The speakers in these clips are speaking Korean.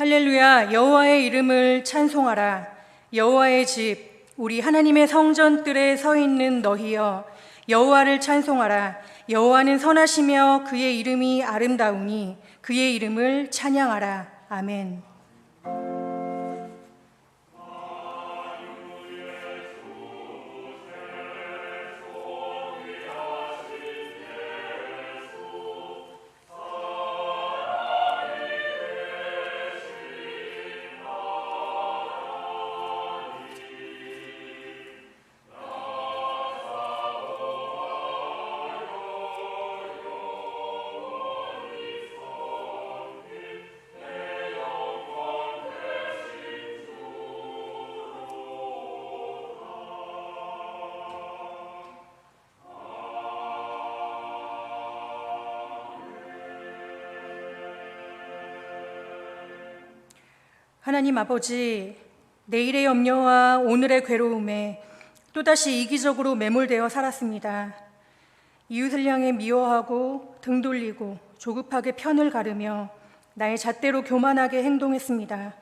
할렐루야. 여호와의 이름을 찬송하라. 여호와의 집, 우리 하나님의 성전들에 서 있는 너희여, 여호와를 찬송하라. 여호와는 선하시며 그의 이름이 아름다우니 그의 이름을 찬양하라. 아멘. 하나님 아버지, 내일의 염려와 오늘의 괴로움에 또다시 이기적으로 매몰되어 살았습니다. 이웃을 향해 미워하고 등 돌리고 조급하게 편을 가르며 나의 잣대로 교만하게 행동했습니다.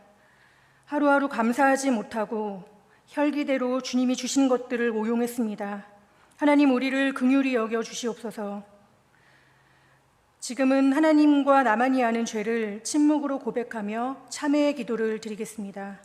하루하루 감사하지 못하고 혈기대로 주님이 주신 것들을 오용했습니다. 하나님, 우리를 긍휼히 여겨 주시옵소서. 지금은 하나님과 나만이 아는 죄를 침묵으로 고백하며 참회의 기도를 드리겠습니다.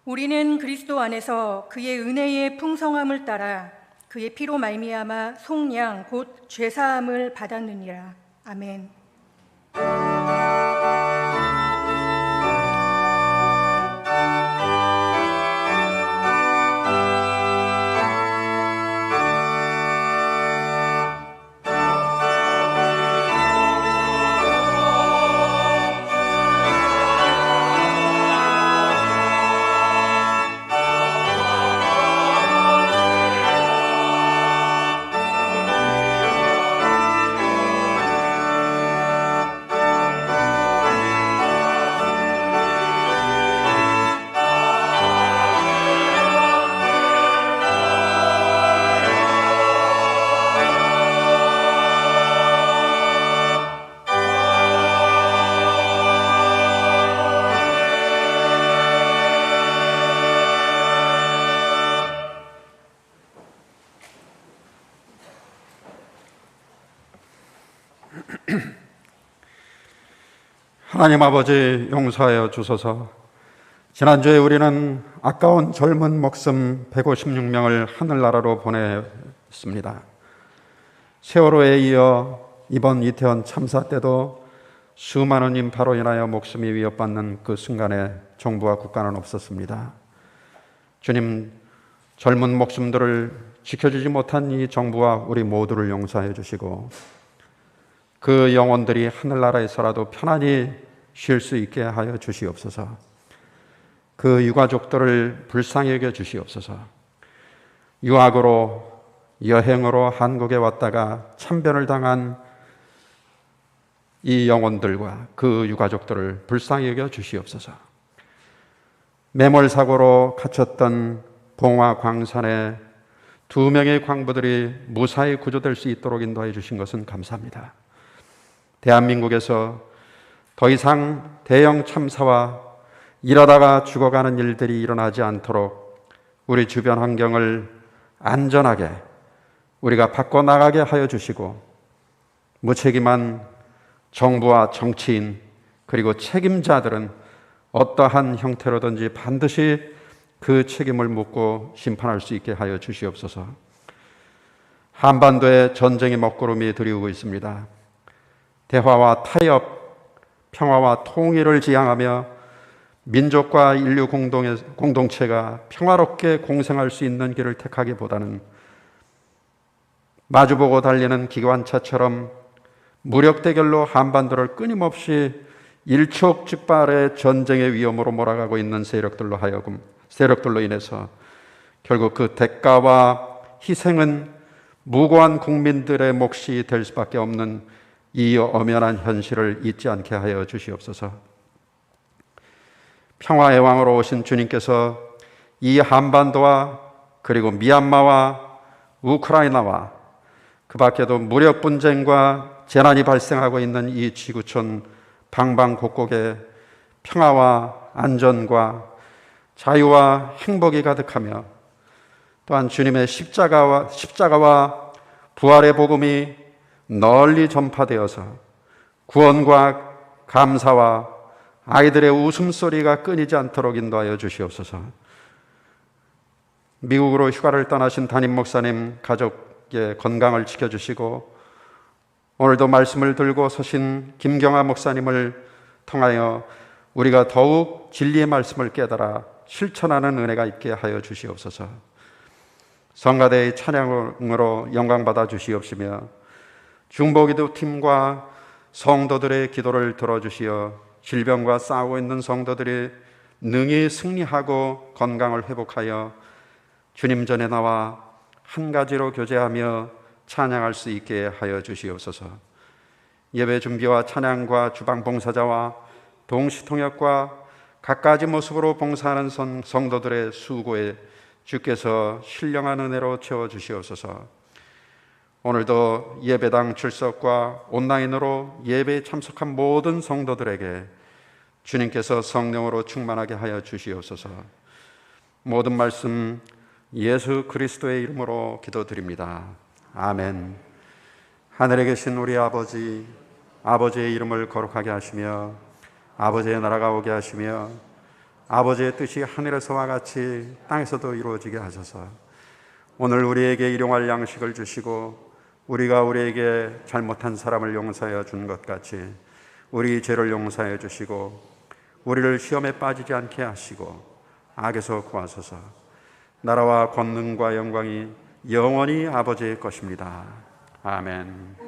우리는 그리스도 안에서 그의 은혜의 풍성함을 따라 그의 피로 말미암아 속량 곧 죄사함을 받았느니라. 아멘. 하나님 아버지, 용서하여 주소서. 지난주에 우리는 아까운 젊은 목숨 156명을 하늘나라로 보냈습니다. 세월호에 이어 이번 이태원 참사 때도 수많은 인파로 인하여 목숨이 위협받는 그 순간에 정부와 국가는 없었습니다. 주님, 젊은 목숨들을 지켜주지 못한 이 정부와 우리 모두를 용서해 주시고 그 영혼들이 하늘나라에서라도 편안히 쉴 수 있게 하여 주시옵소서. 그 유가족들을 불쌍히 여겨 주시옵소서. 유학으로 여행으로 한국에 왔다가 참변을 당한 이 영혼들과 그 유가족들을 불쌍히 여겨 주시옵소서. 매몰사고로 갇혔던 봉화 광산에 2명의 광부들이 무사히 구조될 수 있도록 인도해 주신 것은 감사합니다. 대한민국에서 더 이상 대형 참사와 일하다가 죽어가는 일들이 일어나지 않도록 우리 주변 환경을 안전하게 우리가 바꿔나가게 하여 주시고 무책임한 정부와 정치인 그리고 책임자들은 어떠한 형태로든지 반드시 그 책임을 묻고 심판할 수 있게 하여 주시옵소서. 한반도에 전쟁의 먹구름이 들이우고 있습니다. 대화와 타협, 평화와 통일을 지향하며 민족과 인류 공동체가 평화롭게 공생할 수 있는 길을 택하기보다는 마주보고 달리는 기관차처럼 무력 대결로 한반도를 끊임없이 일촉즉발의 전쟁의 위험으로 몰아가고 있는 세력들로 인해서 결국 그 대가와 희생은 무고한 국민들의 몫이 될 수밖에 없는 이 엄연한 현실을 잊지 않게 하여 주시옵소서. 평화의 왕으로 오신 주님께서 이 한반도와 그리고 미얀마와 우크라이나와 그 밖에도 무력 분쟁과 재난이 발생하고 있는 이 지구촌 방방곡곡에 평화와 안전과 자유와 행복이 가득하며 또한 주님의 십자가와 부활의 복음이 널리 전파되어서 구원과 감사와 아이들의 웃음소리가 끊이지 않도록 인도하여 주시옵소서. 미국으로 휴가를 떠나신 담임 목사님 가족의 건강을 지켜주시고 오늘도 말씀을 들고 서신 김경아 목사님을 통하여 우리가 더욱 진리의 말씀을 깨달아 실천하는 은혜가 있게 하여 주시옵소서. 성가대의 찬양으로 영광받아 주시옵시며 중보기도 팀과 성도들의 기도를 들어주시어 질병과 싸우고 있는 성도들이 능히 승리하고 건강을 회복하여 주님 전에 나와 한 가지로 교제하며 찬양할 수 있게 하여 주시옵소서. 예배 준비와 찬양과 주방 봉사자와 동시 통역과 갖가지 모습으로 봉사하는 성도들의 수고에 주께서 신령한 은혜로 채워주시옵소서. 오늘도 예배당 출석과 온라인으로 예배에 참석한 모든 성도들에게 주님께서 성령으로 충만하게 하여 주시옵소서. 모든 말씀 예수 그리스도의 이름으로 기도드립니다. 아멘. 하늘에 계신 우리 아버지, 아버지의 이름을 거룩하게 하시며 아버지의 나라가 오게 하시며 아버지의 뜻이 하늘에서와 같이 땅에서도 이루어지게 하소서. 오늘 우리에게 일용할 양식을 주시고 우리가 우리에게 잘못한 사람을 용서하여 준 것 같이 우리 죄를 용서하여 주시고 우리를 시험에 빠지지 않게 하시고 악에서 구하소서. 나라와 권능과 영광이 영원히 아버지의 것입니다. 아멘.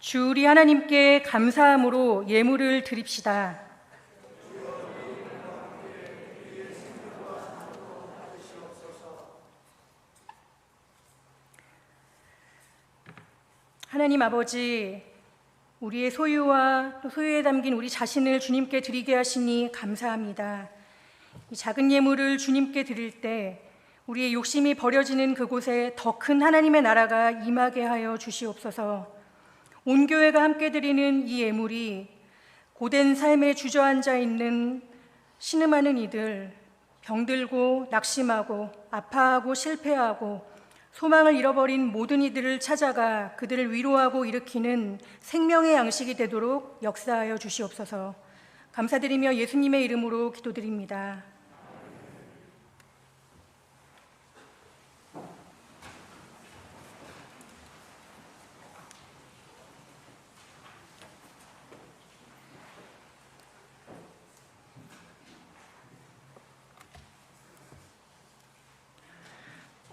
주 우리 하나님께 감사함으로 예물을 드립시다. 하나님 아버지, 우리의 소유와 또 소유에 담긴 우리 자신을 주님께 드리게 하시니 감사합니다. 이 작은 예물을 주님께 드릴 때 우리의 욕심이 버려지는 그곳에 더 큰 하나님의 나라가 임하게 하여 주시옵소서. 온 교회가 함께 드리는 이 예물이 고된 삶에 주저앉아 있는 신음하는 이들, 병들고 낙심하고 아파하고 실패하고 소망을 잃어버린 모든 이들을 찾아가 그들을 위로하고 일으키는 생명의 양식이 되도록 역사하여 주시옵소서. 감사드리며 예수님의 이름으로 기도드립니다.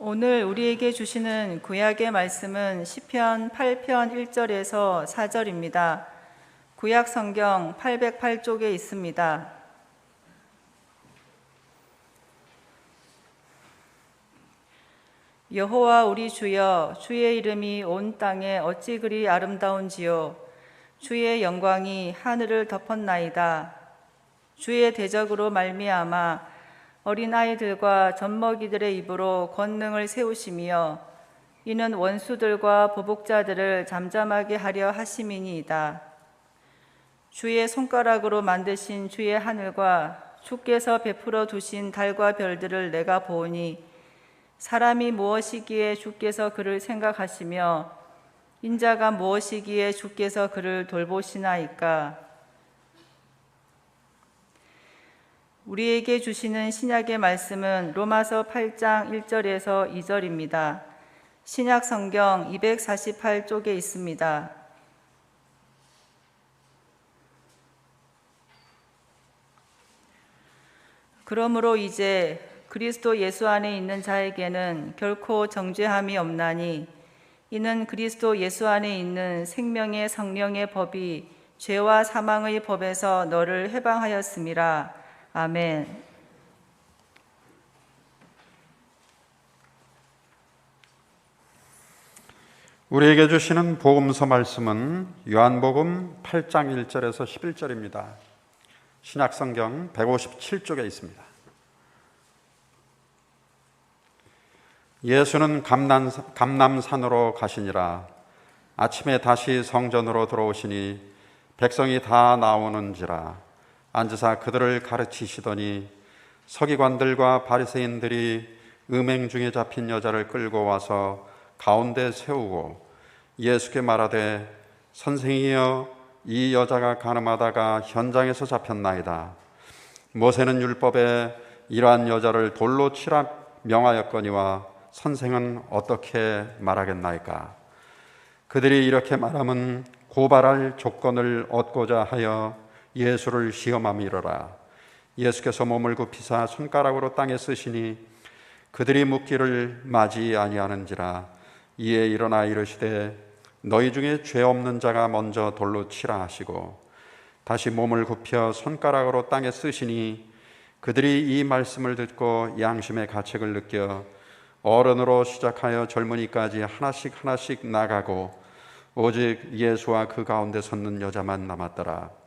오늘 우리에게 주시는 구약의 말씀은 시편 8편 1절에서 4절입니다. 구약 성경 808쪽에 있습니다. 여호와 우리 주여, 주의 이름이 온 땅에 어찌 그리 아름다운지요. 주의 영광이 하늘을 덮었나이다. 주의 대적으로 말미암아 어린아이들과 젖먹이들의 입으로 권능을 세우시며 이는 원수들과 보복자들을 잠잠하게 하려 하심이니이다. 주의 손가락으로 만드신 주의 하늘과 주께서 베풀어 두신 달과 별들을 내가 보오니 사람이 무엇이기에 주께서 그를 생각하시며 인자가 무엇이기에 주께서 그를 돌보시나이까. 우리에게 주시는 신약의 말씀은 로마서 8장 1절에서 2절입니다. 신약 성경 248쪽에 있습니다. 그러므로 이제 그리스도 예수 안에 있는 자에게는 결코 정죄함이 없나니 이는 그리스도 예수 안에 있는 생명의 성령의 법이 죄와 사망의 법에서 너를 해방하였음이라. 아멘. 우리에게 주시는 복음서 말씀은 요한복음 8장 1절에서 11절입니다. 신약성경 157쪽에 있습니다. 예수는 감람산으로 가시니라. 아침에 다시 성전으로 들어오시니 백성이 다 나오는지라. 앉으사 그들을 가르치시더니 서기관들과 바리새인들이 음행 중에 잡힌 여자를 끌고 와서 가운데 세우고 예수께 말하되 선생이여 이 여자가 간음하다가 현장에서 잡혔나이다. 모세는 율법에 이러한 여자를 돌로 치라 명하였거니와 선생은 어떻게 말하겠나이까. 그들이 이렇게 말하면 고발할 조건을 얻고자 하여 예수를 시험함이로라. 예수께서 몸을 굽히사 손가락으로 땅에 쓰시니 그들이 묻기를 맞이 아니하는지라. 이에 일어나 이르시되 너희 중에 죄 없는 자가 먼저 돌로 치라 하시고 다시 몸을 굽혀 손가락으로 땅에 쓰시니 그들이 이 말씀을 듣고 양심의 가책을 느껴 어른으로 시작하여 젊은이까지 하나씩 나가고 오직 예수와 그 가운데 섰는 여자만 남았더라.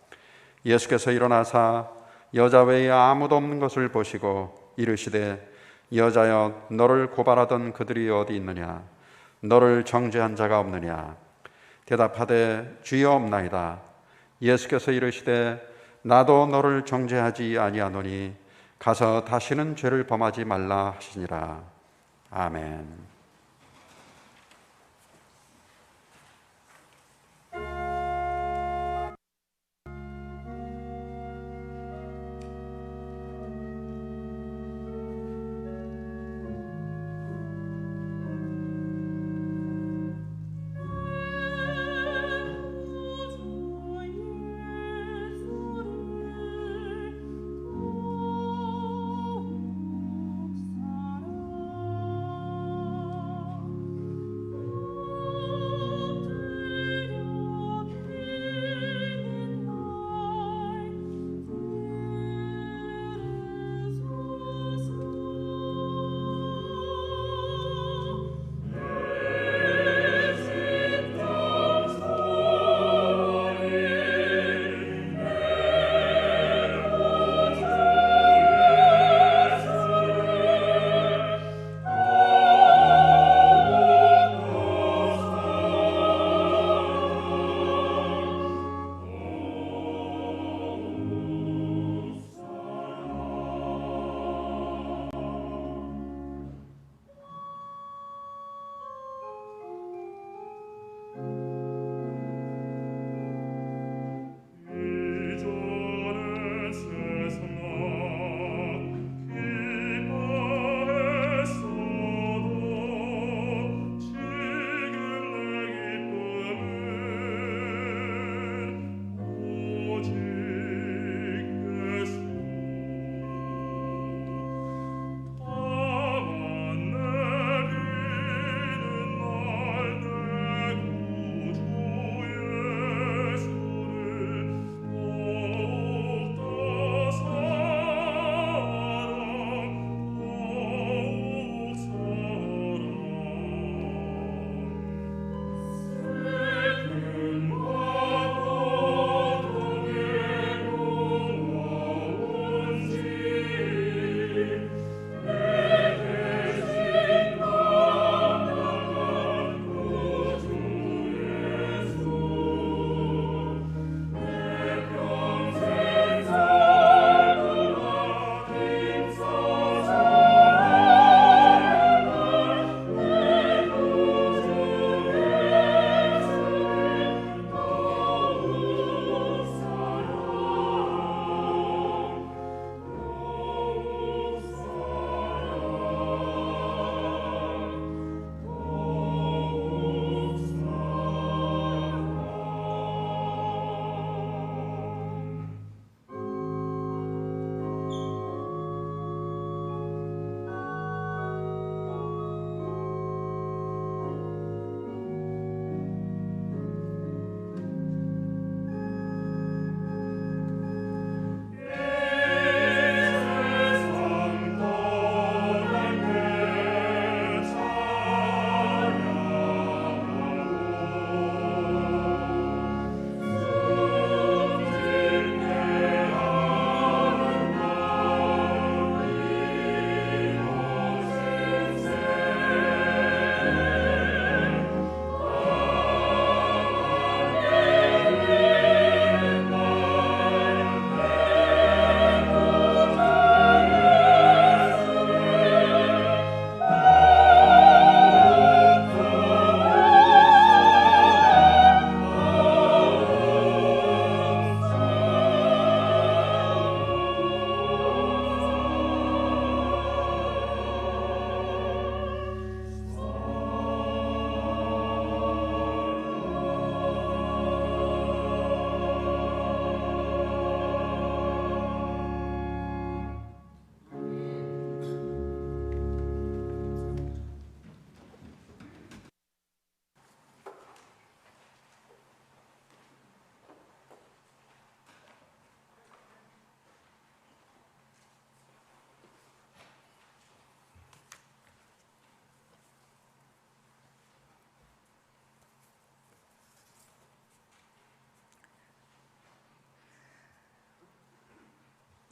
예수께서 일어나사 여자 외에 아무도 없는 것을 보시고 이르시되 여자여 너를 고발하던 그들이 어디 있느냐? 너를 정죄한 자가 없느냐? 대답하되 주여 없나이다. 예수께서 이르시되 나도 너를 정죄하지 아니하노니 가서 다시는 죄를 범하지 말라 하시니라. 아멘.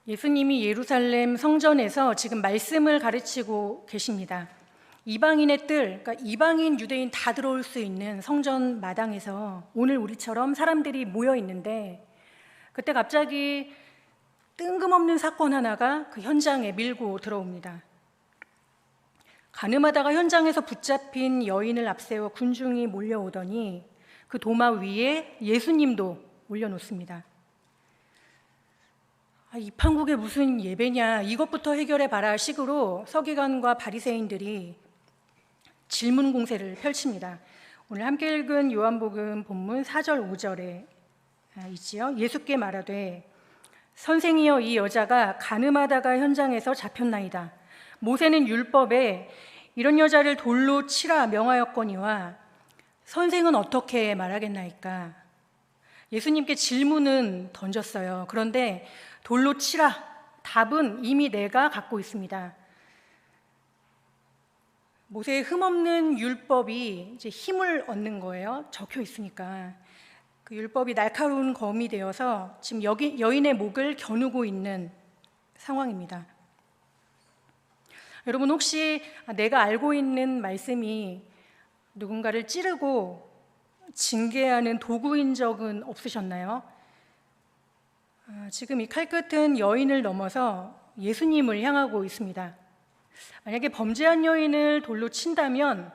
예수님이 예루살렘 성전에서 지금 말씀을 가르치고 계십니다. 이방인의 뜰, 그러니까 이방인, 유대인 다 들어올 수 있는 성전 마당에서 오늘 우리처럼 사람들이 모여 있는데, 그때 갑자기 뜬금없는 사건 하나가 그 현장에 밀고 들어옵니다. 가늠하다가 현장에서 붙잡힌 여인을 앞세워 군중이 몰려오더니 그 도마 위에 예수님도 올려놓습니다. 이 판국에 무슨 예배냐, 이것부터 해결해봐라 식으로 서기관과 바리새인들이 질문 공세를 펼칩니다. 오늘 함께 읽은 요한복음 본문 4절 5절에 있지요. 예수께 말하되 선생이여, 이 여자가 간음하다가 현장에서 잡혔나이다. 모세는 율법에 이런 여자를 돌로 치라 명하였거니와 선생은 어떻게 말하겠나이까? 예수님께 질문은 던졌어요. 그런데 돌로 치라, 답은 이미 내가 갖고 있습니다. 모세의 흠없는 율법이 이제 힘을 얻는 거예요. 적혀 있으니까. 그 율법이 날카로운 검이 되어서 지금 여인의 목을 겨누고 있는 상황입니다. 여러분, 혹시 내가 알고 있는 말씀이 누군가를 찌르고 징계하는 도구인 적은 없으셨나요? 지금 이 칼끝은 여인을 넘어서 예수님을 향하고 있습니다. 만약에 범죄한 여인을 돌로 친다면,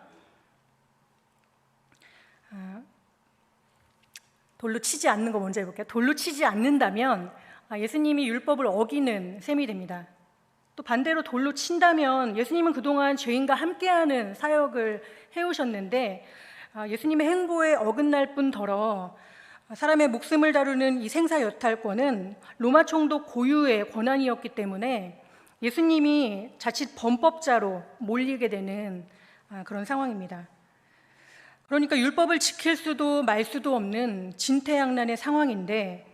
돌로 치지 않는 거 먼저 해볼게요. 돌로 치지 않는다면 예수님이 율법을 어기는 셈이 됩니다. 또 반대로 돌로 친다면 예수님은 그동안 죄인과 함께하는 사역을 해오셨는데 예수님의 행보에 어긋날 뿐더러 사람의 목숨을 다루는 이 생사여탈권은 로마 총독 고유의 권한이었기 때문에 예수님이 자칫 범법자로 몰리게 되는 그런 상황입니다. 그러니까 율법을 지킬 수도 말 수도 없는 진퇴양난의 상황인데,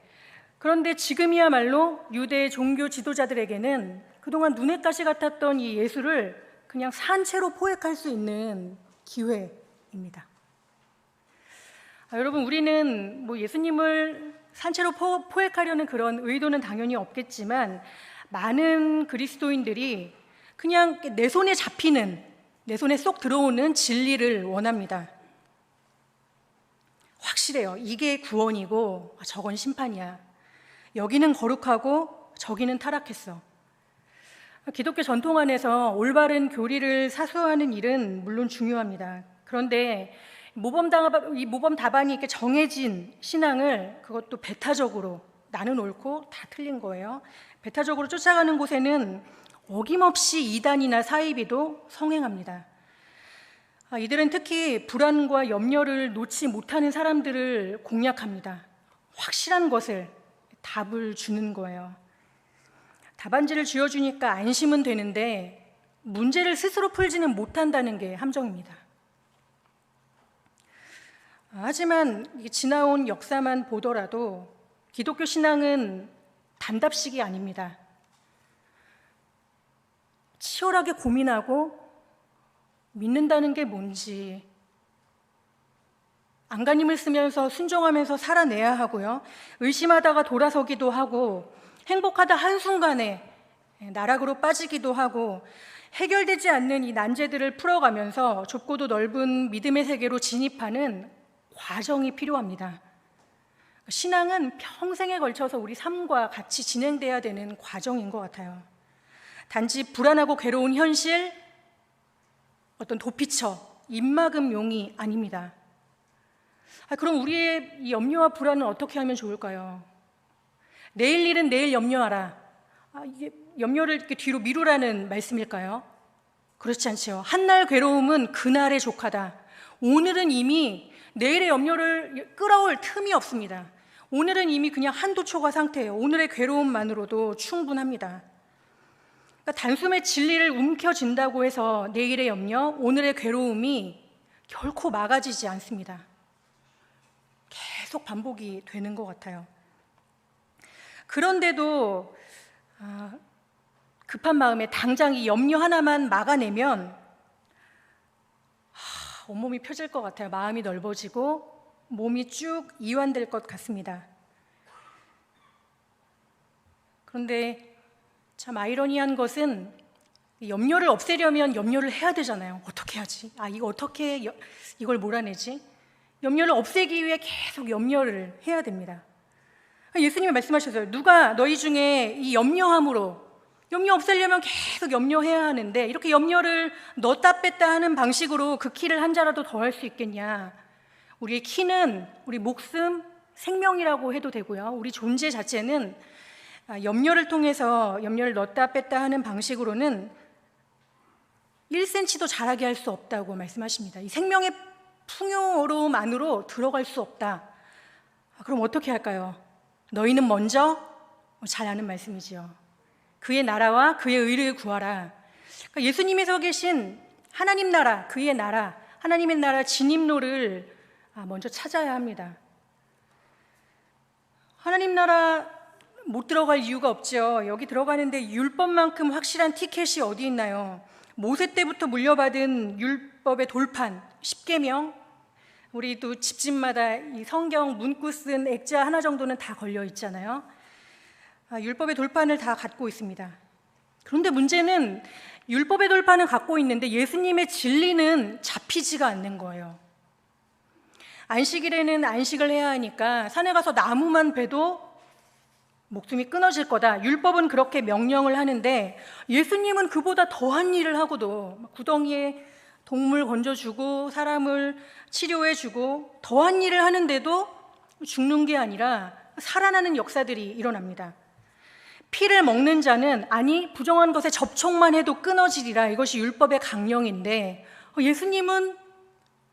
그런데 지금이야말로 유대 종교 지도자들에게는 그동안 눈엣 가시 같았던 이 예수를 그냥 산채로 포획할 수 있는 기회입니다. 여러분, 우리는 예수님을 산채로 포획하려는 그런 의도는 당연히 없겠지만 많은 그리스도인들이 그냥 내 손에 잡히는, 내 손에 쏙 들어오는 진리를 원합니다. 확실해요. 이게 구원이고 저건 심판이야. 여기는 거룩하고 저기는 타락했어. 기독교 전통 안에서 올바른 교리를 사수하는 일은 물론 중요합니다. 그런데 이 모범 답안이 이렇게 정해진 신앙을, 그것도 배타적으로 나는 옳고 다 틀린 거예요, 배타적으로 쫓아가는 곳에는 어김없이 이단이나 사이비도 성행합니다. 이들은 특히 불안과 염려를 놓지 못하는 사람들을 공략합니다. 확실한 것을, 답을 주는 거예요. 답안지를 쥐어주니까 안심은 되는데 문제를 스스로 풀지는 못한다는 게 함정입니다. 하지만 지나온 역사만 보더라도 기독교 신앙은 단답식이 아닙니다. 치열하게 고민하고 믿는다는 게 뭔지, 안간힘을 쓰면서 순종하면서 살아내야 하고요, 의심하다가 돌아서기도 하고, 행복하다 한순간에 나락으로 빠지기도 하고, 해결되지 않는 이 난제들을 풀어가면서 좁고도 넓은 믿음의 세계로 진입하는 과정이 필요합니다. 신앙은 평생에 걸쳐서 우리 삶과 같이 진행돼야 되는 과정인 것 같아요. 단지 불안하고 괴로운 현실, 어떤 도피처, 입막음용이 아닙니다. 그럼 우리의 이 염려와 불안은 어떻게 하면 좋을까요? 내일 일은 내일 염려하라. 이게 염려를 이렇게 뒤로 미루라는 말씀일까요? 그렇지 않죠. 한날 괴로움은 그날의 족하다. 오늘은 이미 내일의 염려를 끌어올 틈이 없습니다. 오늘은 이미 그냥 한도 초과 상태예요. 오늘의 괴로움만으로도 충분합니다. 그러니까 단숨에 진리를 움켜쥔다고 해서 내일의 염려, 오늘의 괴로움이 결코 막아지지 않습니다. 계속 반복이 되는 것 같아요. 그런데도 급한 마음에 당장 이 염려 하나만 막아내면 온몸이 펴질 것 같아요. 마음이 넓어지고 몸이 쭉 이완될 것 같습니다. 그런데 참 아이러니한 것은 염려를 없애려면 염려를 해야 되잖아요. 어떻게 하지? 이거 어떻게 이걸 몰아내지? 염려를 없애기 위해 계속 염려를 해야 됩니다. 예수님이 말씀하셨어요. 누가 너희 중에 이 염려함으로, 염려 없애려면 계속 염려해야 하는데 이렇게 염려를 넣었다 뺐다 하는 방식으로 그 키를 한 자라도 더 할 수 있겠냐? 우리의 키는 우리 목숨, 생명이라고 해도 되고요. 우리 존재 자체는 염려를 통해서 염려를 넣었다 뺐다 하는 방식으로는 1cm도 자라게 할 수 없다고 말씀하십니다. 이 생명의 풍요로움안으로 들어갈 수 없다. 그럼 어떻게 할까요? 너희는 먼저, 잘 아는 말씀이지요. 그의 나라와 그의 의를 구하라. 그러니까 예수님이 서 계신 하나님 나라, 그의 나라, 하나님의 나라 진입로를 먼저 찾아야 합니다. 하나님 나라 못 들어갈 이유가 없죠. 여기 들어가는데 율법만큼 확실한 티켓이 어디 있나요? 모세 때부터 물려받은 율법의 돌판, 10계명, 우리도 집집마다 이 성경 문구 쓴 액자 하나 정도는 다 걸려 있잖아요. 율법의 돌판을 다 갖고 있습니다. 그런데 문제는 율법의 돌판은 갖고 있는데 예수님의 진리는 잡히지가 않는 거예요. 안식일에는 안식을 해야 하니까 산에 가서 나무만 베도 목숨이 끊어질 거다. 율법은 그렇게 명령을 하는데 예수님은 그보다 더한 일을 하고도 구덩이에 동물 건져주고 사람을 치료해주고 더한 일을 하는데도 죽는 게 아니라 살아나는 역사들이 일어납니다. 피를 먹는 자는 부정한 것에 접촉만 해도 끊어지리라. 이것이 율법의 강령인데 예수님은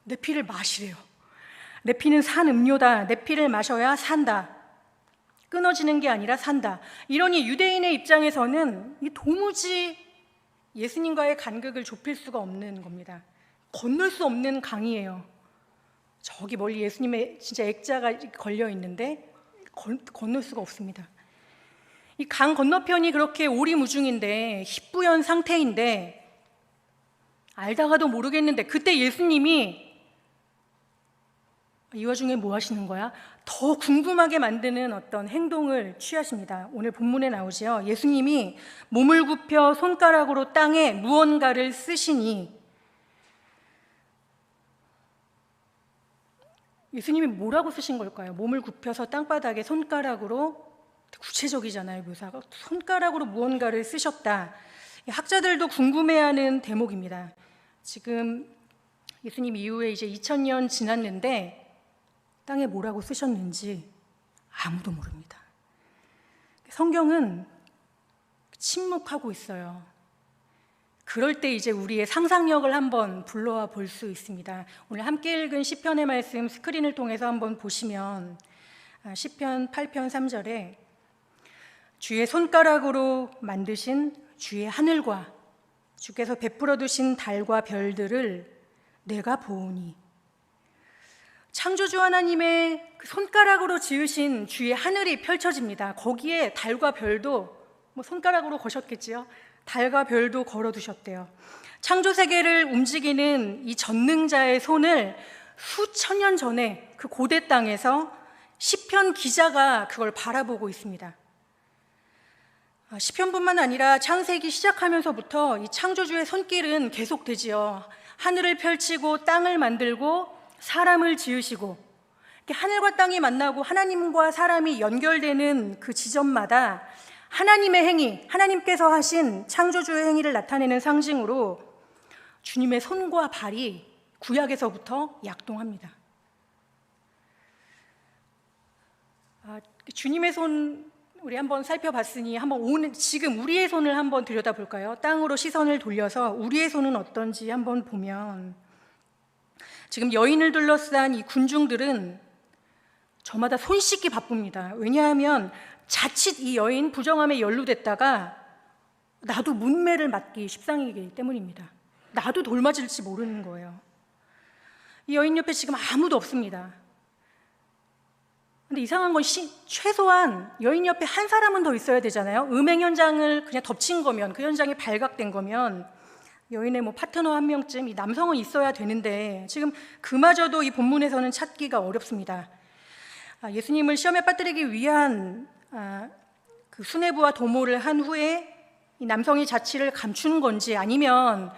내 피를 마시래요. 내 피는 산 음료다. 내 피를 마셔야 산다. 끊어지는 게 아니라 산다. 이러니 유대인의 입장에서는 도무지 예수님과의 간극을 좁힐 수가 없는 겁니다. 건널 수 없는 강이에요. 저기 멀리 예수님의 진짜 액자가 걸려 있는데 건널 수가 없습니다. 이 강 건너편이 그렇게 오리무중인데 희뿌연 상태인데 알다가도 모르겠는데 그때 예수님이 이 와중에 뭐 하시는 거야? 더 궁금하게 만드는 어떤 행동을 취하십니다. 오늘 본문에 나오죠. 예수님이 몸을 굽혀 손가락으로 땅에 무언가를 쓰시니 예수님이 뭐라고 쓰신 걸까요? 몸을 굽혀서 땅바닥에 손가락으로, 구체적이잖아요, 묘사가. 손가락으로 무언가를 쓰셨다. 학자들도 궁금해하는 대목입니다. 지금 예수님 이후에 이제 2000년 지났는데 땅에 뭐라고 쓰셨는지 아무도 모릅니다. 성경은 침묵하고 있어요. 그럴 때 이제 우리의 상상력을 한번 불러와 볼 수 있습니다. 오늘 함께 읽은 시편의 말씀 스크린을 통해서 한번 보시면 시편 8편 3절에 주의 손가락으로 만드신 주의 하늘과 주께서 베풀어 두신 달과 별들을 내가 보오니, 창조주 하나님의 그 손가락으로 지으신 주의 하늘이 펼쳐집니다. 거기에 달과 별도 손가락으로 거셨겠지요. 달과 별도 걸어두셨대요. 창조 세계를 움직이는 이 전능자의 손을 수천 년 전에 그 고대 땅에서 시편 기자가 그걸 바라보고 있습니다. 시편뿐만 아니라 창세기 시작하면서부터 이 창조주의 손길은 계속되지요. 하늘을 펼치고 땅을 만들고 사람을 지으시고, 하늘과 땅이 만나고 하나님과 사람이 연결되는 그 지점마다 하나님의 행위, 하나님께서 하신 창조주의 행위를 나타내는 상징으로 주님의 손과 발이 구약에서부터 약동합니다. 주님의 손 우리 한번 살펴봤으니 한번 지금 우리의 손을 한번 들여다볼까요? 땅으로 시선을 돌려서 우리의 손은 어떤지 한번 보면, 지금 여인을 둘러싼 이 군중들은 저마다 손 씻기 바쁩니다. 왜냐하면 자칫 이 여인 부정함에 연루됐다가 나도 문매를 맞기 십상이기 때문입니다. 나도 돌맞을지 모르는 거예요. 이 여인 옆에 지금 아무도 없습니다. 근데 이상한 건 최소한 여인 옆에 한 사람은 더 있어야 되잖아요. 음행 현장을 그냥 덮친 거면, 그 현장이 발각된 거면 여인의 파트너 한 명쯤, 이 남성은 있어야 되는데 지금 그마저도 이 본문에서는 찾기가 어렵습니다. 예수님을 시험에 빠뜨리기 위한 그 수뇌부와 도모를 한 후에 이 남성이 자취를 감추는 건지 아니면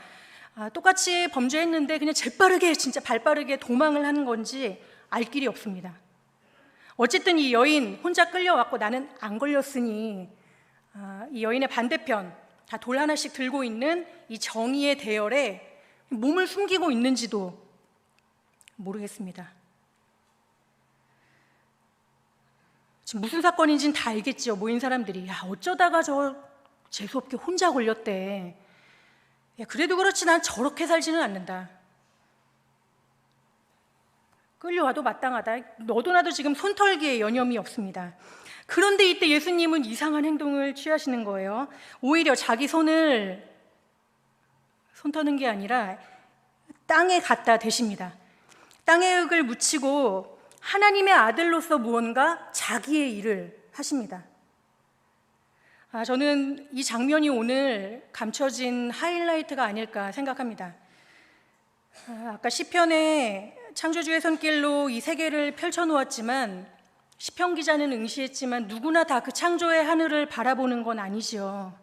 똑같이 범죄했는데 그냥 재빠르게 진짜 발빠르게 도망을 하는 건지 알 길이 없습니다. 어쨌든 이 여인 혼자 끌려왔고 나는 안 걸렸으니 이 여인의 반대편 다 돌 하나씩 들고 있는 이 정의의 대열에 몸을 숨기고 있는지도 모르겠습니다. 지금 무슨 사건인지는 다 알겠죠. 모인 사람들이 어쩌다가 저 재수없게 혼자 걸렸대. 그래도 그렇지 난 저렇게 살지는 않는다. 끌려와도 마땅하다. 너도 나도 지금 손털기에 여념이 없습니다. 그런데 이때 예수님은 이상한 행동을 취하시는 거예요. 오히려 자기 손을 손 터는 게 아니라 땅에 갖다 대십니다. 땅에 흙을 묻히고 하나님의 아들로서 무언가 자기의 일을 하십니다. 저는 이 장면이 오늘 감춰진 하이라이트가 아닐까 생각합니다. 아까 시편에 창조주의 손길로 이 세계를 펼쳐놓았지만 시편 기자는 응시했지만 누구나 다 그 창조의 하늘을 바라보는 건 아니지요.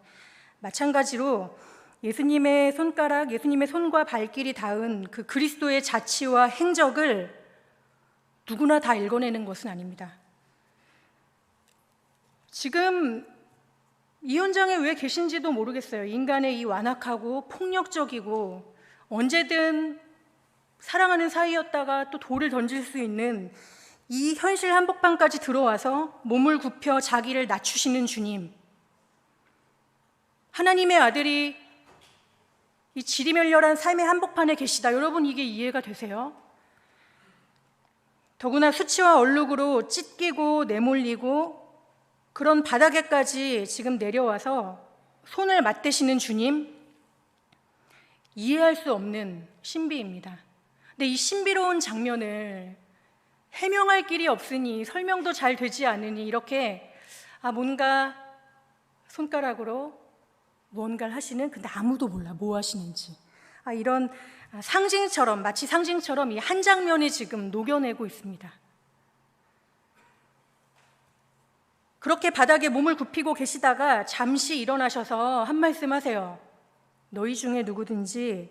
마찬가지로 예수님의 손가락, 예수님의 손과 발길이 닿은 그 그리스도의 자취와 행적을 누구나 다 읽어내는 것은 아닙니다. 지금 이 현장에 왜 계신지도 모르겠어요. 인간의 이 완악하고 폭력적이고 언제든 사랑하는 사이였다가 또 돌을 던질 수 있는 이 현실 한복판까지 들어와서 몸을 굽혀 자기를 낮추시는 주님, 하나님의 아들이 이 지리멸렬한 삶의 한복판에 계시다. 여러분 이게 이해가 되세요? 더구나 수치와 얼룩으로 찢기고 내몰리고 그런 바닥에까지 지금 내려와서 손을 맞대시는 주님, 이해할 수 없는 신비입니다. 근데 이 신비로운 장면을 해명할 길이 없으니 설명도 잘 되지 않으니 이렇게 뭔가 손가락으로 무언가를 하시는, 근데 아무도 몰라 뭐 하시는지. 이런 상징처럼, 마치 상징처럼 이 한 장면이 지금 녹여내고 있습니다. 그렇게 바닥에 몸을 굽히고 계시다가 잠시 일어나셔서 한 말씀 하세요. 너희 중에 누구든지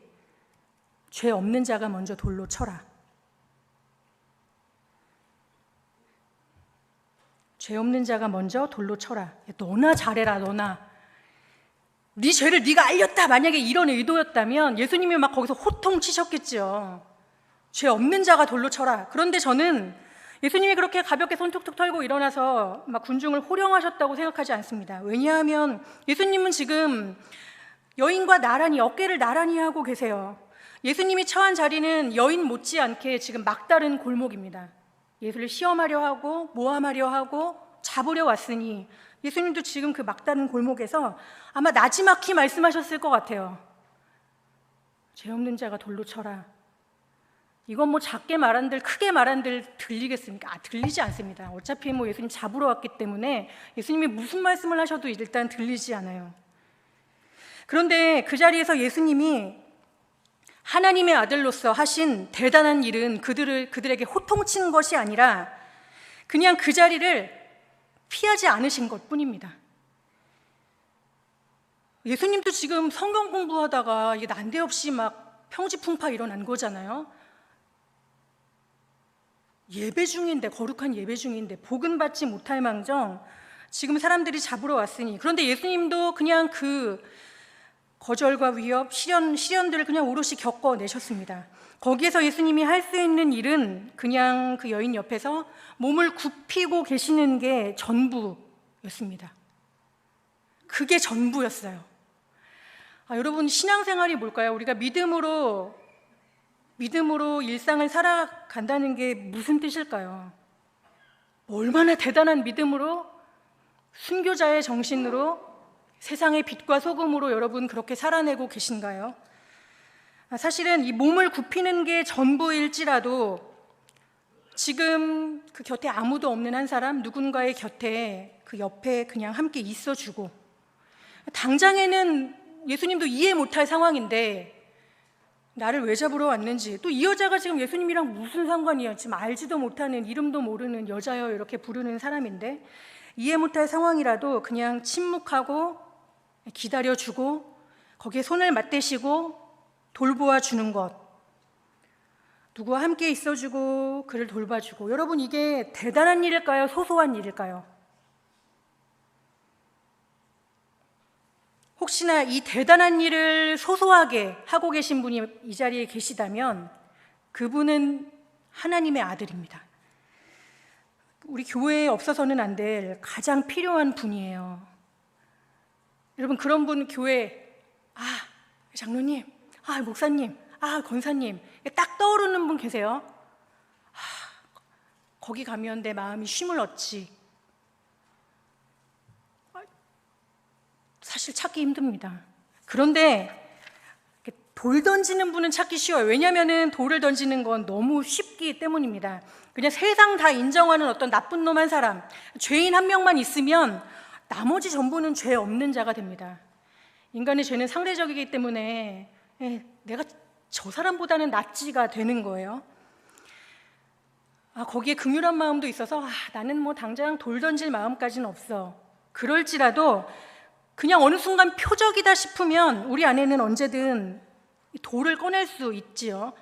죄 없는 자가 먼저 돌로 쳐라. 죄 없는 자가 먼저 돌로 쳐라. 너나 잘해라, 너나. 네 죄를 네가 알렸다. 만약에 이런 의도였다면 예수님이 막 거기서 호통 치셨겠죠. 죄 없는 자가 돌로 쳐라. 그런데 저는 예수님이 그렇게 가볍게 손 툭툭 털고 일어나서 막 군중을 호령하셨다고 생각하지 않습니다. 왜냐하면 예수님은 지금 여인과 나란히, 어깨를 나란히 하고 계세요. 예수님이 처한 자리는 여인 못지않게 지금 막다른 골목입니다. 예수를 시험하려 하고 모함하려 하고 잡으려 왔으니 예수님도 지금 그 막다른 골목에서 아마 나지막히 말씀하셨을 것 같아요. 죄 없는 자가 돌로 쳐라. 이건 뭐 작게 말한들 크게 말한들 들리겠습니까? 들리지 않습니다. 어차피 뭐 예수님 잡으러 왔기 때문에 예수님이 무슨 말씀을 하셔도 일단 들리지 않아요. 그런데 그 자리에서 예수님이 하나님의 아들로서 하신 대단한 일은 그들에게 호통친 것이 아니라 그냥 그 자리를 피하지 않으신 것뿐입니다. 예수님도 지금 성경 공부하다가 이게 난데없이 막 평지풍파 일어난 거잖아요. 예배 중인데, 거룩한 예배 중인데 복은 받지 못할 망정 지금 사람들이 잡으러 왔으니, 그런데 예수님도 그냥 그 거절과 위협, 시련들을 그냥 오롯이 겪어내셨습니다. 거기에서 예수님이 할 수 있는 일은 그냥 그 여인 옆에서 몸을 굽히고 계시는 게 전부였습니다. 그게 전부였어요. 여러분, 신앙생활이 뭘까요? 우리가 믿음으로 일상을 살아간다는 게 무슨 뜻일까요? 얼마나 대단한 믿음으로, 순교자의 정신으로, 세상의 빛과 소금으로 여러분 그렇게 살아내고 계신가요? 사실은 이 몸을 굽히는 게 전부일지라도 지금 그 곁에 아무도 없는 한 사람, 누군가의 곁에 그 옆에 그냥 함께 있어주고, 당장에는 예수님도 이해 못할 상황인데 나를 왜 잡으러 왔는지, 또 이 여자가 지금 예수님이랑 무슨 상관이야, 지금 알지도 못하는, 이름도 모르는 여자여 이렇게 부르는 사람인데 이해 못할 상황이라도 그냥 침묵하고 기다려주고 거기에 손을 맞대시고 돌보아 주는 것, 누구와 함께 있어주고 그를 돌봐주고, 여러분 이게 대단한 일일까요? 소소한 일일까요? 혹시나 이 대단한 일을 소소하게 하고 계신 분이 이 자리에 계시다면 그분은 하나님의 아들입니다. 우리 교회에 없어서는 안 될 가장 필요한 분이에요. 여러분, 그런 분 교회, 장로님, 목사님, 권사님, 딱 떠오르는 분 계세요? 거기 가면 내 마음이 쉼을 얻지. 사실 찾기 힘듭니다. 그런데 돌 던지는 분은 찾기 쉬워요. 왜냐하면 돌을 던지는 건 너무 쉽기 때문입니다. 그냥 세상 다 인정하는 어떤 나쁜 놈 한 사람, 죄인 한 명만 있으면 나머지 전부는 죄 없는 자가 됩니다. 인간의 죄는 상대적이기 때문에 내가 저 사람보다는 낫지가 되는 거예요. 거기에 긍휼한 마음도 있어서 나는 뭐 당장 돌 던질 마음까지는 없어. 그럴지라도 그냥 어느 순간 표적이다 싶으면 우리 안에는 언제든 돌을 꺼낼 수 있지요.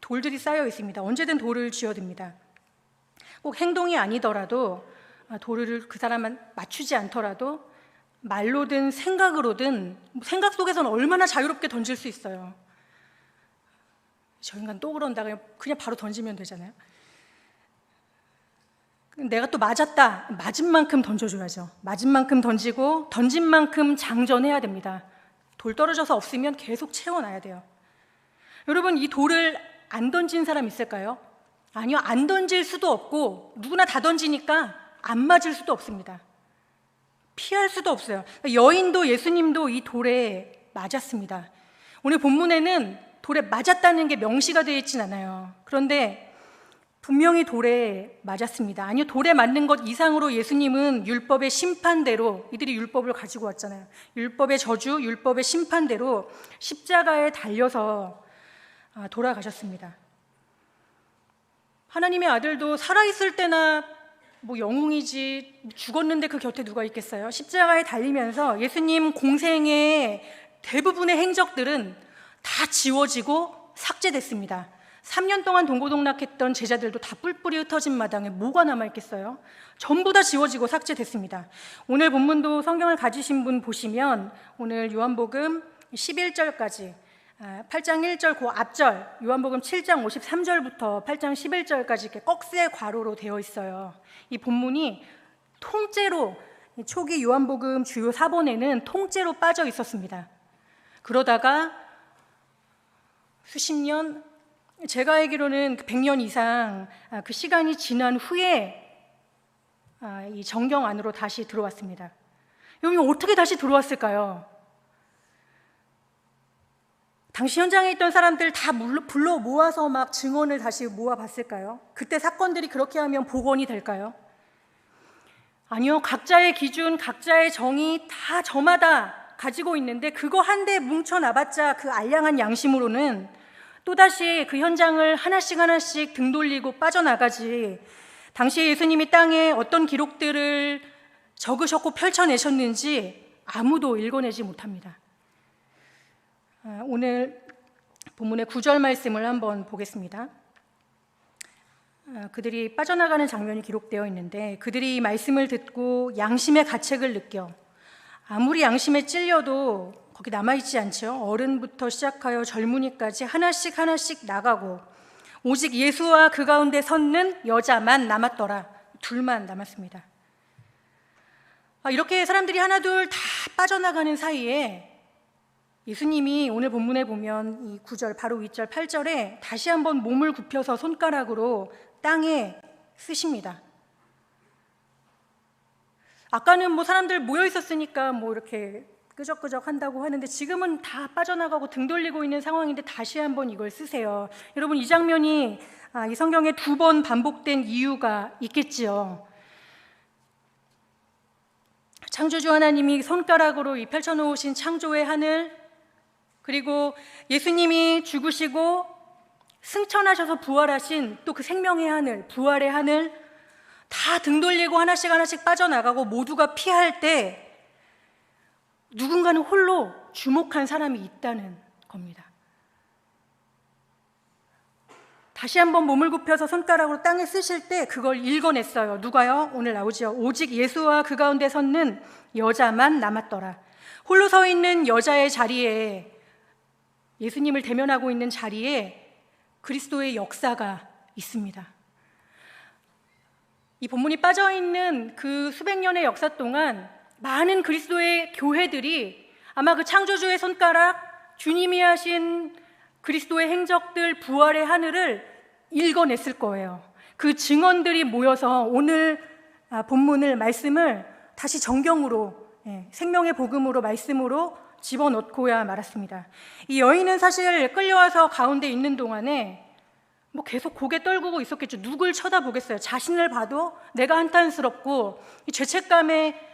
돌들이 쌓여 있습니다. 언제든 돌을 쥐어듭니다. 꼭 행동이 아니더라도 돌을 그 사람은 맞추지 않더라도 말로든 생각으로든, 생각 속에서는 얼마나 자유롭게 던질 수 있어요. 저 인간 또 그런다, 그냥 바로 던지면 되잖아요. 내가 또 맞았다, 맞은 만큼 던져줘야죠. 맞은 만큼 던지고 던진 만큼 장전해야 됩니다. 돌 떨어져서 없으면 계속 채워놔야 돼요. 여러분, 이 돌을 안 던진 사람 있을까요? 아니요, 안 던질 수도 없고 누구나 다 던지니까 안 맞을 수도 없습니다. 피할 수도 없어요. 여인도 예수님도 이 돌에 맞았습니다. 오늘 본문에는 돌에 맞았다는 게 명시가 되어 있진 않아요. 그런데 분명히 돌에 맞았습니다. 아니요, 돌에 맞는 것 이상으로 예수님은 율법의 심판대로, 이들이 율법을 가지고 왔잖아요. 율법의 저주, 율법의 심판대로 십자가에 달려서 돌아가셨습니다. 하나님의 아들도 살아있을 때나 영웅이지, 죽었는데 그 곁에 누가 있겠어요? 십자가에 달리면서 예수님 공생의 대부분의 행적들은 다 지워지고 삭제됐습니다. 3년 동안 동고동락했던 제자들도 다 뿔뿔이 흩어진 마당에 뭐가 남아있겠어요? 전부 다 지워지고 삭제됐습니다. 오늘 본문도 성경을 가지신 분 보시면 오늘 요한복음 11절까지 8장 1절 그 앞절, 요한복음 7장 53절부터 8장 11절까지 이렇게 꺽쇠 괄호로 되어 있어요. 이 본문이 통째로, 초기 요한복음 주요 4본에는 통째로 빠져 있었습니다. 그러다가 수십 년, 제가 알기로는 100년 이상 그 시간이 지난 후에 이 정경 안으로 다시 들어왔습니다. 여기 어떻게 다시 들어왔을까요? 당시 현장에 있던 사람들 다 불러 모아서 막 증언을 다시 모아봤을까요? 그때 사건들이 그렇게 하면 복원이 될까요? 아니요, 각자의 기준, 각자의 정의 다 저마다 가지고 있는데 그거 한데 뭉쳐놔봤자 그 알량한 양심으로는 또다시 그 현장을 하나씩 등 돌리고 빠져나가지, 당시에 예수님이 땅에 어떤 기록들을 적으셨고 펼쳐내셨는지 아무도 읽어내지 못합니다. 오늘 본문의 9절 말씀을 한번 보겠습니다. 그들이 빠져나가는 장면이 기록되어 있는데, 그들이 이 말씀을 듣고 양심의 가책을 느껴 아무리 양심에 찔려도 거기 남아있지 않죠. 어른부터 시작하여 젊은이까지 하나씩 나가고 오직 예수와 그 가운데 섰는 여자만 남았더라. 둘만 남았습니다. 이렇게 사람들이 하나둘 다 빠져나가는 사이에 예수님이 오늘 본문에 보면 이 9절 바로 윗절 8절에 다시 한번 몸을 굽혀서 손가락으로 땅에 쓰십니다. 아까는 사람들 모여 있었으니까 이렇게 끄적끄적 한다고 하는데 지금은 다 빠져나가고 등 돌리고 있는 상황인데 다시 한번 이걸 쓰세요. 여러분, 이 장면이 이 성경에 2번 반복된 이유가 있겠지요. 창조주 하나님이 손가락으로 이 펼쳐놓으신 창조의 하늘, 그리고 예수님이 죽으시고 승천하셔서 부활하신 또 그 생명의 하늘, 부활의 하늘, 다 등 돌리고 하나씩 빠져나가고 모두가 피할 때 누군가는 홀로 주목한 사람이 있다는 겁니다. 다시 한번 몸을 굽혀서 손가락으로 땅에 쓰실 때 그걸 읽어냈어요. 누가요? 오늘 나오죠. 오직 예수와 그 가운데 섰는 여자만 남았더라. 홀로 서 있는 여자의 자리에, 예수님을 대면하고 있는 자리에 그리스도의 역사가 있습니다. 이 본문이 빠져있는 그 수백 년의 역사 동안 많은 그리스도의 교회들이 아마 그 창조주의 손가락, 주님이 하신 그리스도의 행적들, 부활의 하늘을 읽어냈을 거예요. 그 증언들이 모여서 오늘 본문을, 말씀을 다시 정경으로, 생명의 복음으로, 말씀으로 집어넣고야 말았습니다. 이 여인은 사실 끌려와서 가운데 있는 동안에 뭐 계속 고개 떨구고 있었겠죠. 누굴 쳐다보겠어요. 자신을 봐도 내가 한탄스럽고 이 죄책감에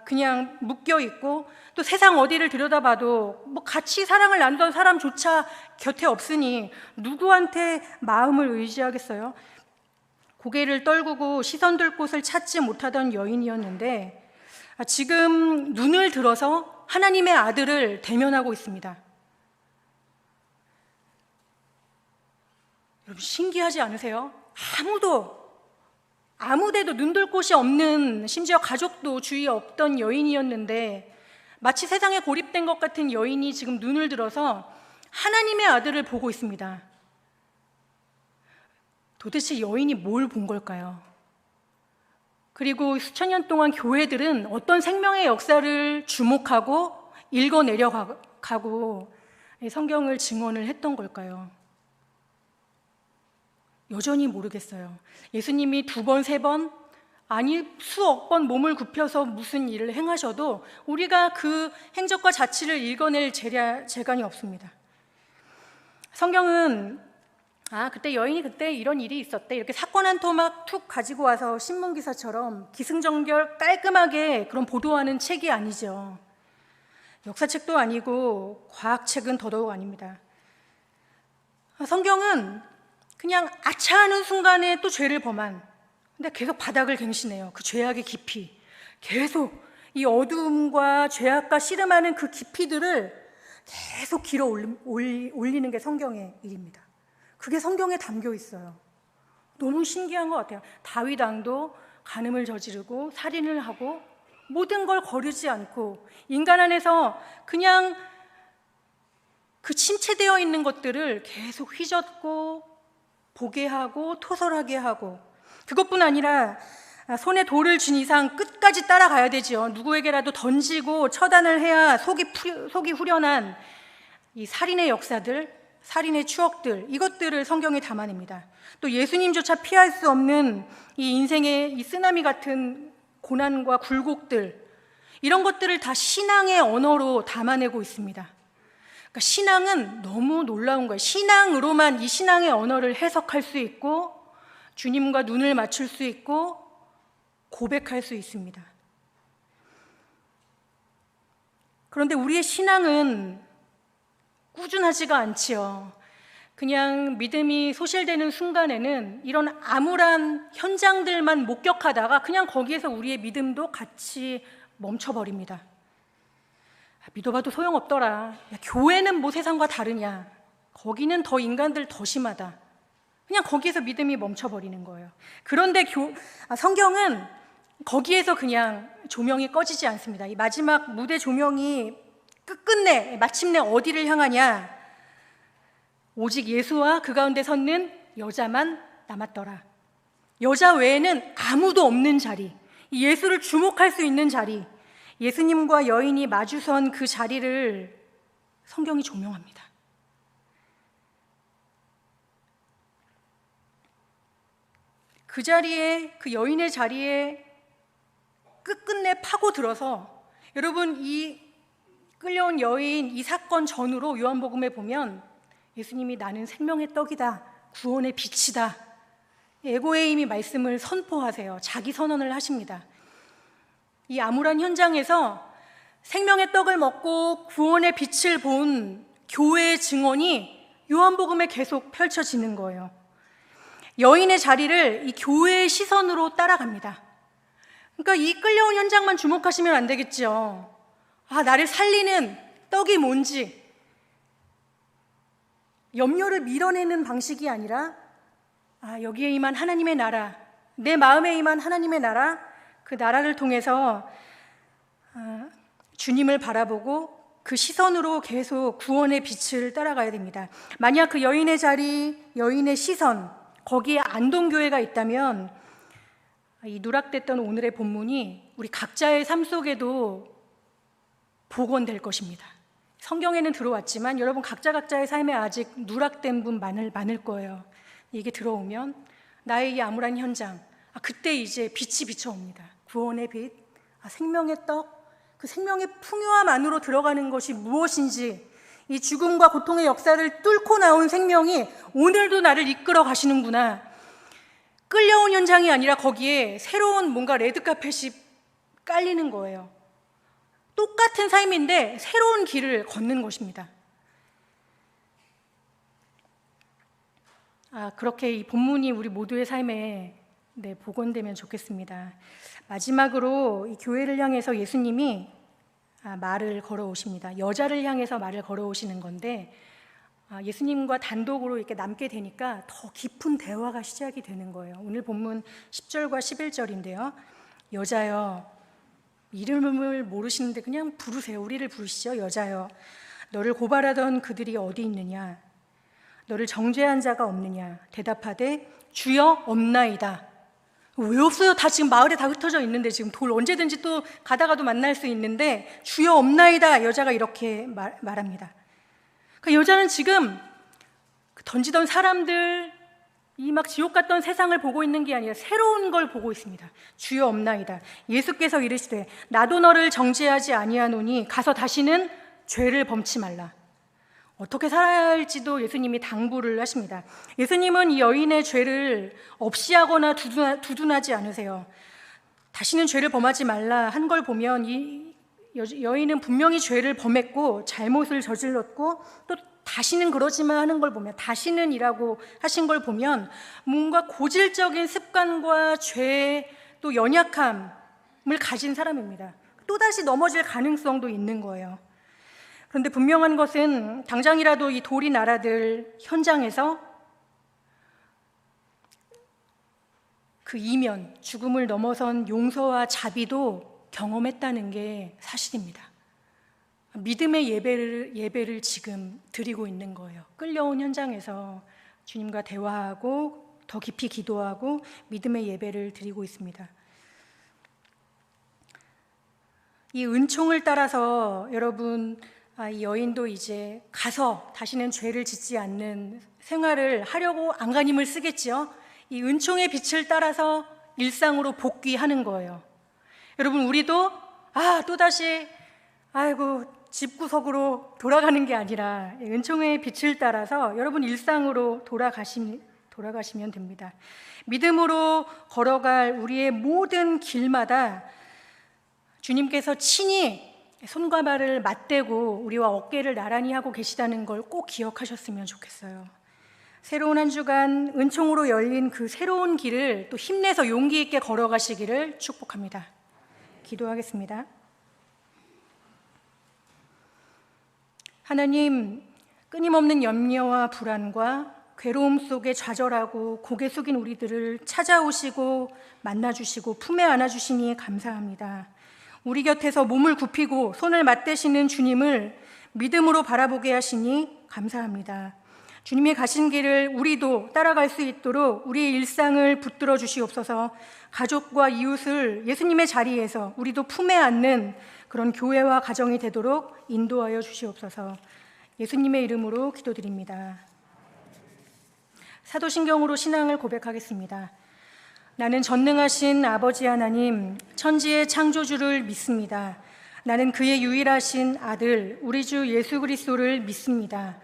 그냥 묶여 있고, 또 세상 어디를 들여다봐도 뭐 같이 사랑을 나누던 사람조차 곁에 없으니 누구한테 마음을 의지하겠어요? 고개를 떨구고 시선 둘 곳을 찾지 못하던 여인이었는데 지금 눈을 들어서 하나님의 아들을 대면하고 있습니다. 여러분, 신기하지 않으세요? 아무데도 눈돌 곳이 없는, 심지어 가족도 주위에 없던 여인이었는데 마치 세상에 고립된 것 같은 여인이 지금 눈을 들어서 하나님의 아들을 보고 있습니다. 도대체 여인이 뭘 본 걸까요? 그리고 수천 년 동안 교회들은 어떤 생명의 역사를 주목하고 읽어내려가고 성경을 증언을 했던 걸까요? 여전히 모르겠어요. 예수님이 2번, 3번, 아니 수억 번 몸을 굽혀서 무슨 일을 행하셔도 우리가 그 행적과 자취를 읽어낼 재간이 없습니다. 성경은 그때 여인이 그때 이런 일이 있었대, 이렇게 사건 한 토막 툭 가지고 와서 신문기사처럼 기승전결 깔끔하게 그런 보도하는 책이 아니죠. 역사책도 아니고 과학책은 더더욱 아닙니다. 성경은 그냥 아차하는 순간에 또 죄를 범한, 근데 계속 바닥을 갱신해요. 그 죄악의 깊이, 계속 이 어둠과 죄악과 씨름하는 그 깊이들을 계속 길어 올리는 게 성경의 일입니다. 그게 성경에 담겨 있어요. 너무 신기한 것 같아요. 다윗 왕도 간음을 저지르고 살인을 하고 모든 걸 거르지 않고 인간 안에서 그냥 그 침체되어 있는 것들을 계속 휘젓고 보게 하고 토설하게 하고, 그것뿐 아니라 손에 돌을 쥔 이상 끝까지 따라가야 되죠. 누구에게라도 던지고 처단을 해야 속이 후련한 이 살인의 역사들, 살인의 추억들, 이것들을 성경에 담아냅니다. 또 예수님조차 피할 수 없는 이 인생의 이 쓰나미 같은 고난과 굴곡들, 이런 것들을 다 신앙의 언어로 담아내고 있습니다. 그러니까 신앙은 너무 놀라운 거예요. 신앙으로만 이 신앙의 언어를 해석할 수 있고 주님과 눈을 맞출 수 있고 고백할 수 있습니다. 그런데 우리의 신앙은 꾸준하지가 않지요. 그냥 믿음이 소실되는 순간에는 이런 암울한 현장들만 목격하다가 그냥 거기에서 우리의 믿음도 같이 멈춰버립니다. 믿어봐도 소용없더라. 야, 교회는 뭐 세상과 다르냐. 거기는 더 인간들 더 심하다. 그냥 거기에서 믿음이 멈춰버리는 거예요. 그런데 성경은 거기에서 그냥 조명이 꺼지지 않습니다. 이 마지막 무대 조명이 끝끝내 마침내 어디를 향하냐. 오직 예수와 그 가운데 섰는 여자만 남았더라. 여자 외에는 아무도 없는 자리, 예수를 주목할 수 있는 자리, 예수님과 여인이 마주선 그 자리를 성경이 조명합니다. 그 자리에, 그 여인의 자리에 끝끝내 파고들어서, 여러분 이 끌려온 여인 이 사건 전후로 요한복음에 보면 예수님이 나는 생명의 떡이다, 구원의 빛이다, 에고에임이 말씀을 선포하세요. 자기 선언을 하십니다. 이 암울한 현장에서 생명의 떡을 먹고 구원의 빛을 본 교회의 증언이 요한복음에 계속 펼쳐지는 거예요. 여인의 자리를 이 교회의 시선으로 따라갑니다. 그러니까 이 끌려온 현장만 주목하시면 안 되겠죠. 나를 살리는 떡이 뭔지 염려를 밀어내는 방식이 아니라 여기에 임한 하나님의 나라, 내 마음에 임한 하나님의 나라, 그 나라를 통해서 주님을 바라보고 그 시선으로 계속 구원의 빛을 따라가야 됩니다. 만약 그 여인의 자리, 여인의 시선, 거기에 안동교회가 있다면 이 누락됐던 오늘의 본문이 우리 각자의 삶 속에도 복원될 것입니다. 성경에는 들어왔지만 여러분 각자의 삶에 아직 누락된 분 많을 거예요. 이게 들어오면 나의 이 암울한 현장, 그때 이제 빛이 비춰옵니다. 구원의 빛, 생명의 떡, 그 생명의 풍요함 안으로 들어가는 것이 무엇인지, 이 죽음과 고통의 역사를 뚫고 나온 생명이 오늘도 나를 이끌어 가시는구나. 끌려온 현장이 아니라 거기에 새로운 뭔가 레드카펫이 깔리는 거예요. 똑같은 삶인데 새로운 길을 걷는 것입니다. 그렇게 이 본문이 우리 모두의 삶에 복원되면 좋겠습니다. 마지막으로 이 교회를 향해서 예수님이 말을 걸어오십니다. 여자를 향해서 말을 걸어오시는 건데 예수님과 단독으로 이렇게 남게 되니까 더 깊은 대화가 시작이 되는 거예요. 오늘 본문 10절과 11절인데요. 여자여, 이름을 모르시는데 그냥 부르세요. 우리를 부르시죠. 여자여, 너를 고발하던 그들이 어디 있느냐? 너를 정죄한 자가 없느냐? 대답하되 주여 없나이다. 왜 없어요? 다 지금 마을에 다 흩어져 있는데, 지금 돌 언제든지 또 가다가도 만날 수 있는데 주여 없나이다. 여자가 이렇게 말합니다. 그 여자는 지금 던지던 사람들, 이 막 지옥 같던 세상을 보고 있는 게 아니라 새로운 걸 보고 있습니다. 주여 없나이다. 예수께서 이르시되 나도 너를 정죄하지 아니하노니 가서 다시는 죄를 범치 말라. 어떻게 살아야 할지도 예수님이 당부를 하십니다. 예수님은 이 여인의 죄를 없이 하거나 두둔하지 않으세요. 다시는 죄를 범하지 말라 한 걸 보면 이 여인은 분명히 죄를 범했고 잘못을 저질렀고 또 다시는 그러지만 하는 걸 보면, 다시는 이라고 하신 걸 보면 뭔가 고질적인 습관과 죄, 또 연약함을 가진 사람입니다. 또다시 넘어질 가능성도 있는 거예요. 그런데 분명한 것은 당장이라도 이 도리 나라들 현장에서 그 이면, 죽음을 넘어선 용서와 자비도 경험했다는 게 사실입니다. 믿음의 예배를 지금 드리고 있는 거예요. 끌려온 현장에서 주님과 대화하고 더 깊이 기도하고 믿음의 예배를 드리고 있습니다. 이 은총을 따라서 여러분, 이 여인도 이제 가서 다시는 죄를 짓지 않는 생활을 하려고 안간힘을 쓰겠지요. 이 은총의 빛을 따라서 일상으로 복귀하는 거예요. 여러분, 우리도 또다시 집구석으로 돌아가는 게 아니라 은총의 빛을 따라서 여러분 일상으로 돌아가시면 됩니다. 믿음으로 걸어갈 우리의 모든 길마다 주님께서 친히 손과 발을 맞대고 우리와 어깨를 나란히 하고 계시다는 걸 꼭 기억하셨으면 좋겠어요. 새로운 한 주간 은총으로 열린 그 새로운 길을 또 힘내서 용기 있게 걸어가시기를 축복합니다. 기도하겠습니다. 하나님, 끊임없는 염려와 불안과 괴로움 속에 좌절하고 고개 숙인 우리들을 찾아오시고 만나주시고 품에 안아주시니 감사합니다. 우리 곁에서 몸을 굽히고 손을 맞대시는 주님을 믿음으로 바라보게 하시니 감사합니다. 주님이 가신 길을 우리도 따라갈 수 있도록 우리의 일상을 붙들어 주시옵소서. 가족과 이웃을 예수님의 자리에서 우리도 품에 안는 그런 교회와 가정이 되도록 인도하여 주시옵소서. 예수님의 이름으로 기도드립니다. 사도신경으로 신앙을 고백하겠습니다. 나는 전능하신 아버지 하나님, 천지의 창조주를 믿습니다. 나는 그의 유일하신 아들, 우리 주 예수 그리스도를 믿습니다.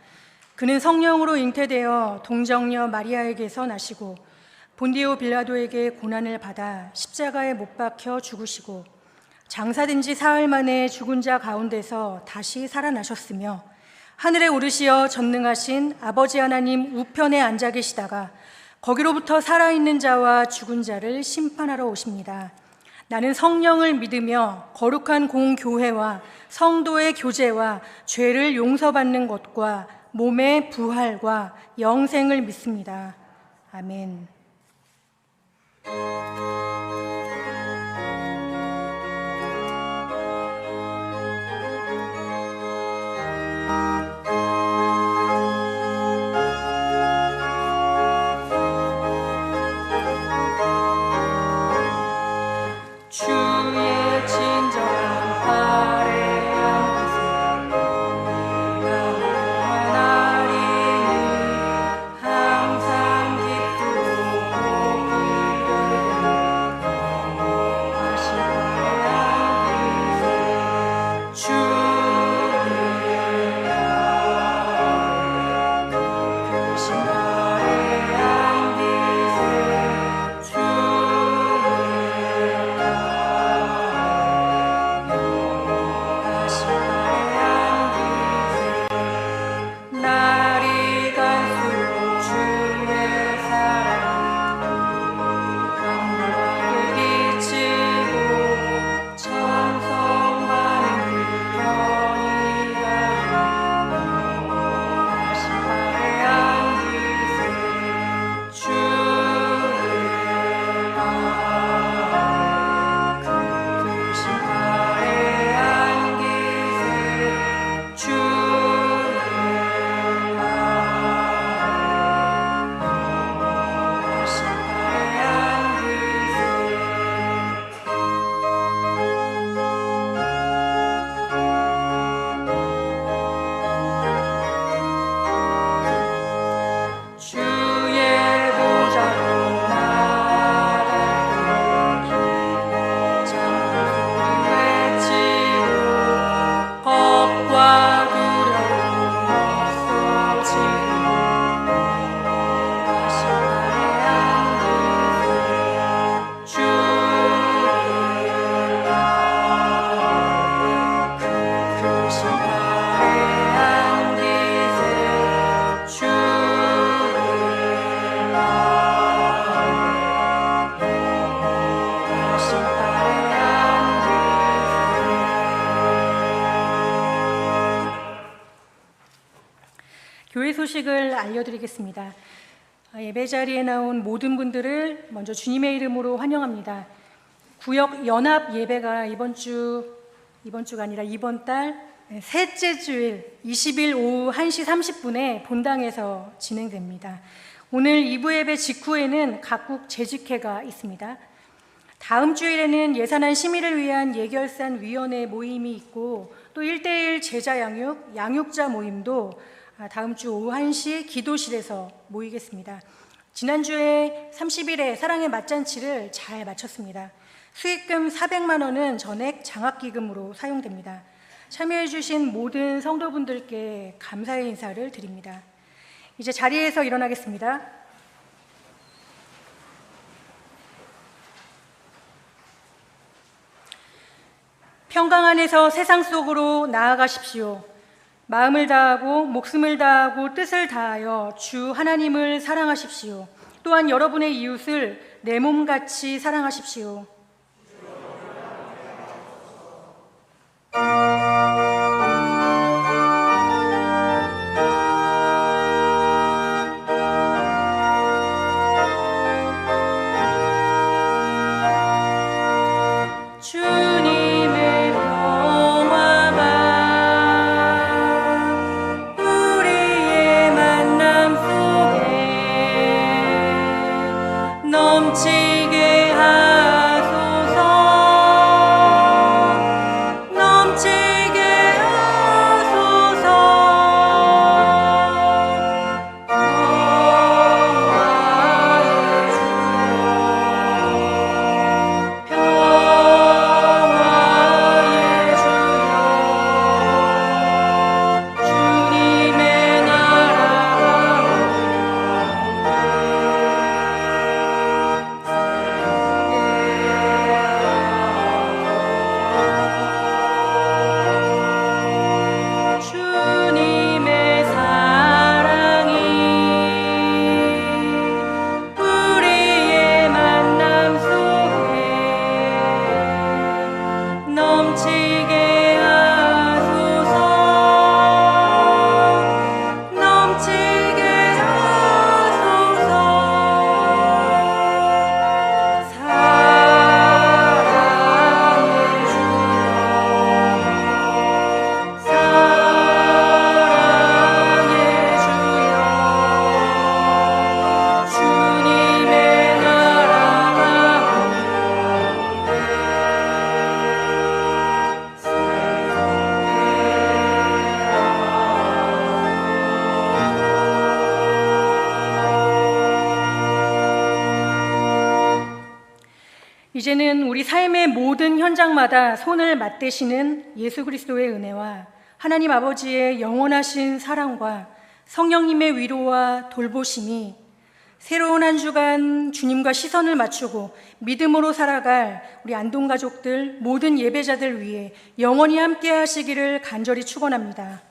그는 성령으로 잉태되어 동정녀 마리아에게서 나시고 본디오 빌라도에게 고난을 받아 십자가에 못 박혀 죽으시고 장사된 지 사흘 만에 죽은 자 가운데서 다시 살아나셨으며 하늘에 오르시어 전능하신 아버지 하나님 우편에 앉아 계시다가 거기로부터 살아있는 자와 죽은 자를 심판하러 오십니다. 나는 성령을 믿으며 거룩한 공교회와 성도의 교제와 죄를 용서받는 것과 몸의 부활과 영생을 믿습니다. 아멘. 주의 친절한 발에 안기세 우리가 원하리니 항상 기쁘고 기도를 하신 발에 안기세 주의 나를 크신 발에 안기세 주의 날이 갈수록 주의 사랑 강하게 비치고 천성만은 편히 가는 다시 발에 안기세 주의 나를 크신 발에 안기세 주의 주의 보좌로 나아갈 때 장소리 외치고 겁과 두려움 없어지고 다시 발에 안기세 주의 나를 크신 발에 안기세 교회 소식을 알려드리겠습니다. 예배 자리에 나온 모든 분들을 먼저 주님의 이름으로 환영합니다. 구역 연합 예배가 이번 주가 아니라 이번 달 셋째 주일 20일 오후 1시 30분에 본당에서 진행됩니다. 오늘 2부 예배 직후에는 각국 재직회가 있습니다. 다음 주일에는 예산안 심의를 위한 예결산 위원회 모임이 있고 또 1대1 제자 양육자 모임도 다음 주 오후 1시 기도실에서 모이겠습니다. 지난주에 30일에 사랑의 맞잔치를 잘 마쳤습니다. 수익금 400만 원은 전액 장학기금으로 사용됩니다. 참여해 주신 모든 성도분들께 감사의 인사를 드립니다. 이제 자리에서 일어나겠습니다. 평강 안에서 세상 속으로 나아가십시오. 마음을 다하고 목숨을 다하고 뜻을 다하여 주 하나님을 사랑하십시오. 또한 여러분의 이웃을 내 몸같이 사랑하십시오. 주님의 평화가 우리의 만남 속에 넘치게 하소서. 넘치게 하소서 넘치게 하소서 사랑의 주여 사랑의 주여 주님의 나라가 이제는 우리 삶의 모든 현장마다 손을 맞대시는 예수 그리스도의 은혜와 하나님 아버지의 영원하신 사랑과 성령님의 위로와 돌보심이 새로운 한 주간 주님과 시선을 맞추고 믿음으로 살아갈 우리 안동 가족들 모든 예배자들 위해 영원히 함께 하시기를 간절히 축원합니다.